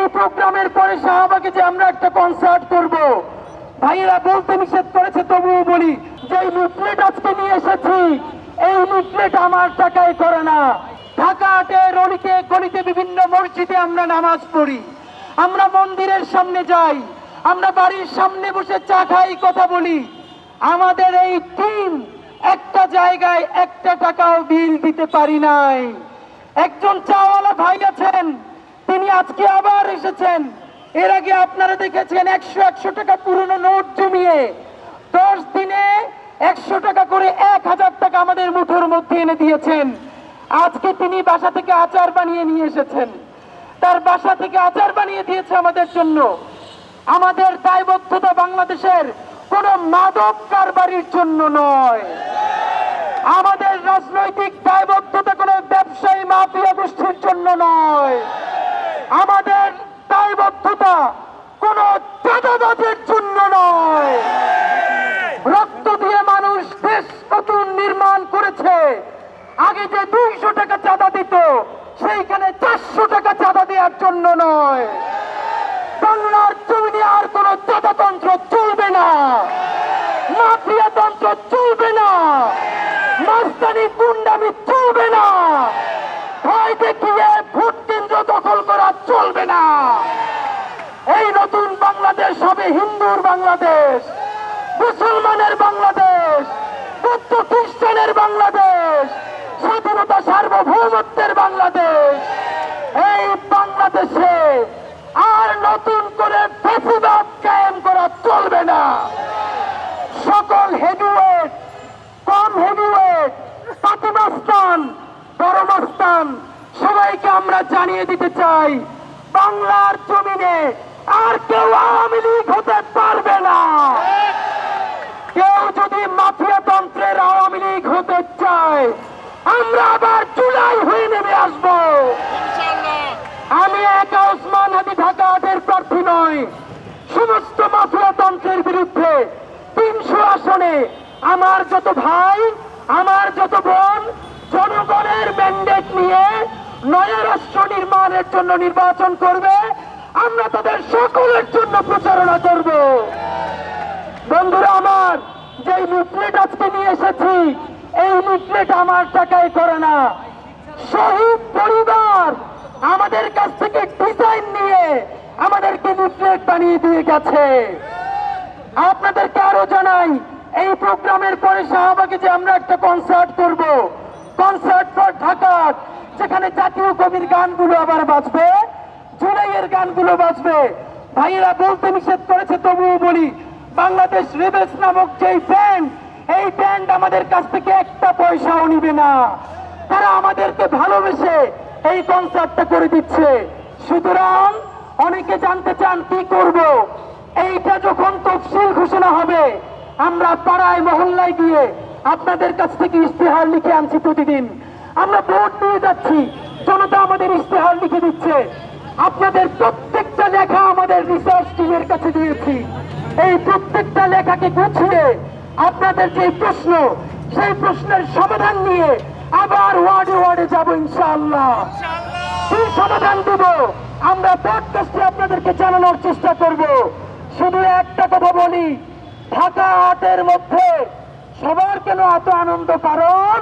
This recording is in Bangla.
এই প্রোগ্রামের পরে শাহবাগে যে আমরা একটা কনসার্ট করব, ভাইয়েরা বলতে নিষেধ করেছে, তবুও বলি যে এই লিফলেট আজকে নিয়ে এসেছি, এই লিফলেট আমার টাকায় করে না। ঢাকা হাটের অলিতে গলিতে বিভিন্ন মসজিদে আমরা নামাজ পড়ি, আমরা মন্দিরের সামনে যাই, আমরা বাড়ির সামনে বসে চা খাই, কথা বলি। আমাদের এই টিম একটা জায়গায় একটা টাকাও বিল দিতে পারি নাই। একজন চাওয়ালা ভাই আছেন, তিনি আজকে আবার এসেছেন। এর আগে আপনারা দেখেছেন 100 টাকা পুরনো নোট জমিয়ে 10 দিনে 100 টাকা করে 1000 টাকা আমাদের মুঠোর মধ্যে এনে দিয়েছেন। আজকে তিনি বাসা থেকে আচার বানিয়ে নিয়ে এসেছেন, তার বাসা থেকে আচার বানিয়ে দিয়েছে আমাদের জন্য। আমাদের দায়বদ্ধতা বাংলাদেশের কোন মাদক কারবারির জন্য নয়, আমাদের রাজনৈতিক দায়বদ্ধতা কোন ব্যবসায়ী মাফিয়া গোষ্ঠীর জন্য নয়, আমাদের দায়বদ্ধতা কোন চাঁদাবাজের জন্য নয়। রক্ত দিয়ে মানুষ দেশ নতুন নির্মাণ করেছে। আগে যে 200 টাকা চাঁদা দিত, সেইখানে 400 টাকা চাঁদা দেওয়ার জন্য নয়। বাংলার জমিনে আর কোন চাঁদাতন্ত্র চলবে না, মাফিয়া তন্ত্র চলবে না, মাস্তানি গুন্ডামি চলবে না, ভয় দেখিয়ে ভোট কেন্দ্র দখল করা চলবে না। এই নতুন বাংলাদেশ হবে হিন্দুর বাংলাদেশ, মুসলমানের বাংলাদেশ, বৌদ্ধ খ্রিস্টানের বাংলাদেশ, স্বাধীনতা সার্বভৌমত্বের বাংলাদেশ। এই বাংলাদেশে আর নতুন করে ফ্যাসিবাদ কায়েম করা চলবে না। সকল হেভিওয়েট, কম হেভিওয়েট, পাতিমাস্তান, বড়মাস্তান সবাইকে আমরা জানিয়ে দিতে চাই, বাংলার জমিনে আর কেউ আওয়ামী লীগ হতে পারবে না। কেউ যদি মাফিয়া তন্ত্রের আওয়ামী লীগ হতে চায়, আমরা আবার জুলাই হয়ে নেমে আসব। আমি একা ওসমান হাদি ঢাকা হাটের প্রার্থী নই, সমস্ত মাফিয়া তন্ত্রের বিরুদ্ধে 300 আসনে আমার যত ভাই, আমার যত বোন জনগণের ম্যান্ডেট নিয়ে নয়া রাষ্ট্র নির্মাণের জন্য নির্বাচন করবে, আমরা তাদের সকলের জন্য প্রচারণা করব। বন্ধুরা আমার, যে লিফলেট আজকে নিয়ে এসেছি, এই লিফলেট আমার টাকায় করে না। শহীদ পরিবার আমাদের কাছ থেকে ডিজাইন নিয়ে আমাদেরকে লিফলেট বানিয়ে দিয়ে গেছে। আপনাদেরকে আরো জানাই, এই প্রোগ্রামের পরে শাহবাগে যে আমরা একটা কনসার্ট করব, কনসার্ট ফর ঢাকা, যেখানে জাতীয় কবির গানগুলো আবার বাজবে, জুলাইয়ের গানগুলো বাজবে। ভাইয়েরা বলতে নিষেধ করেছে, তবুও বলি বাংলাদেশ রেবেলস নামক যেই ব্যান্ড, এই ব্যান্ড আমাদের কাছ থেকে একটা পয়সাও নিবে না। তারা আমাদেরকে ভালোবেসে এই কনসার্টটা করে দিচ্ছে। সুতরাং অনেকে জানতে চান কি করব, এইটা যখন তফসিল ঘোষণা হবে, আমরা পাড়ায় মহল্লায় গিয়ে আপনাদের কাছ থেকে ইশতেহার লিখে আনছি। প্রতিদিন আমরা ভোট নিয়ে যাচ্ছি, জনতা আমাদের ইশতেহার লিখে দিচ্ছে। আপনাদের প্রত্যেকটা লেখা আমাদের রিসার্চ টিমের কাছে দিয়েছি। এই প্রত্যেকটা লেখাকে গুছিয়ে আপনাদের যে প্রশ্ন, সেই প্রশ্নের সমাধান নিয়ে আবার ওয়ার্ডে ওয়ার্ডে যাব ইনশাআল্লাহ। কি সমাধান দেব আমরা পডকাস্টে আপনাদেরকে জানানোর চেষ্টা করব। শুধু একটা কথা বলি, ঢাকা হাটের মধ্যে সবার কেন এত আনন্দ? কারণ